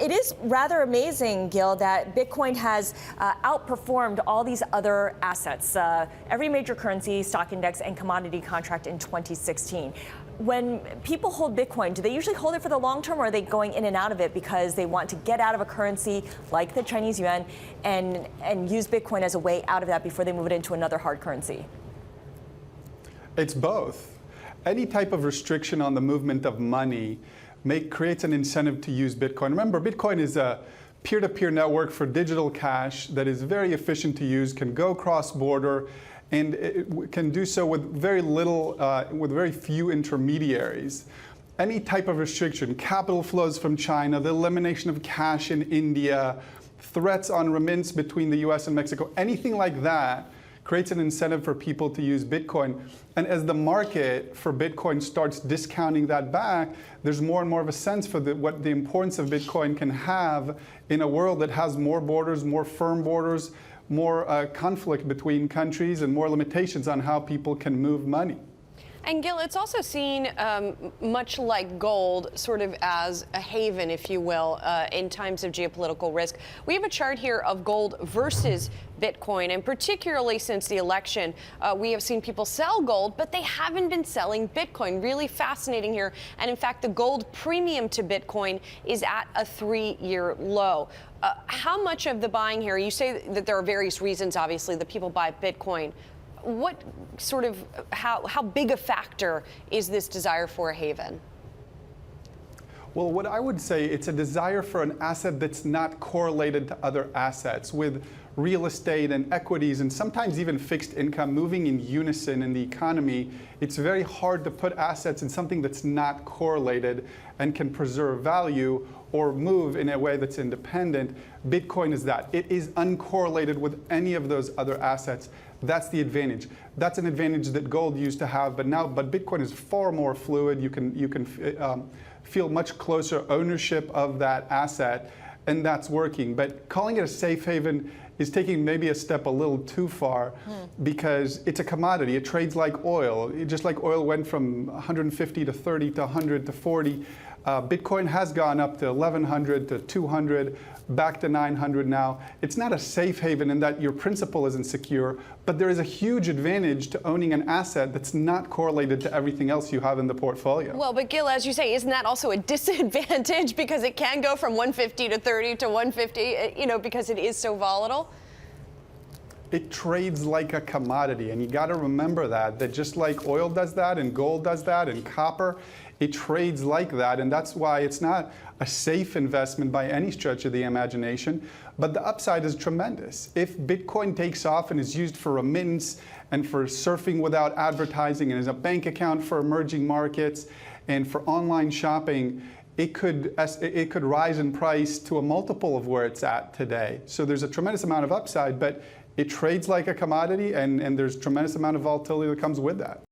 it is rather amazing, Gil, that Bitcoin has outperformed all these other assets, every major currency, stock index, and commodity contract in 2016. When people hold Bitcoin, do they usually hold it for the long term, or are they going in and out of it because they want to get out of a currency like the Chinese yuan and use Bitcoin as a way out of that before they move it into another hard currency? It's both. Any type of restriction on the movement of money creates an incentive to use Bitcoin. Remember, Bitcoin is a peer-to-peer network for digital cash that is very efficient to use, can go cross-border, and it can do so with very little, with very few intermediaries. Any type of restriction, capital flows from China, the elimination of cash in India, threats on remittance between the US and Mexico, anything like that creates an incentive for people to use Bitcoin. And as the market for Bitcoin starts discounting that back, there's more and more of a sense for what the importance of Bitcoin can have in a world that has more borders, more firm borders, more conflict between countries, and more limitations on how people can move money. And Gil, it's also seen much like gold, sort of as a haven, if you will, in times of geopolitical risk. We have a chart here of gold versus Bitcoin, and particularly since the election, we have seen people sell gold, but they haven't been selling Bitcoin. Really fascinating here. And in fact, the gold premium to Bitcoin is at a 3-year low. How much of the buying here, you say that there are various reasons, obviously, that people buy Bitcoin. What sort of, how big a factor is this desire for a haven? Well, what I would say, it's a desire for an asset that's not correlated to other assets, with real estate and equities and sometimes even fixed income moving in unison in the economy. It's very hard to put assets in something that's not correlated and can preserve value or move in a way that's independent. Bitcoin is that. It is uncorrelated with any of those other assets. That's the advantage. That's an advantage that gold used to have, but Bitcoin is far more fluid. You can feel much closer ownership of that asset, and that's working. But calling it a safe haven is taking maybe a step a little too far, because it's a commodity. It trades like oil. Just like oil went from 150 to 30 to 100 to 40, Bitcoin has gone up to 1,100 to 200, back to 900 now. It's not a safe haven in that your principal isn't secure, but there is a huge advantage to owning an asset that's not correlated to everything else you have in the portfolio. Well, but Gil, as you say, isn't that also a disadvantage, because it can go from 150 to 30 to 150, you know, because it is so volatile? It trades like a commodity, and you got to remember that just like oil does that, and gold does that, and copper, it trades like that, and that's why it's not a safe investment by any stretch of the imagination, but the upside is tremendous. If Bitcoin takes off and is used for remittance and for surfing without advertising and as a bank account for emerging markets and for online shopping, it could rise in price to a multiple of where it's at today. So there's a tremendous amount of upside, but it trades like a commodity, and there's a tremendous amount of volatility that comes with that.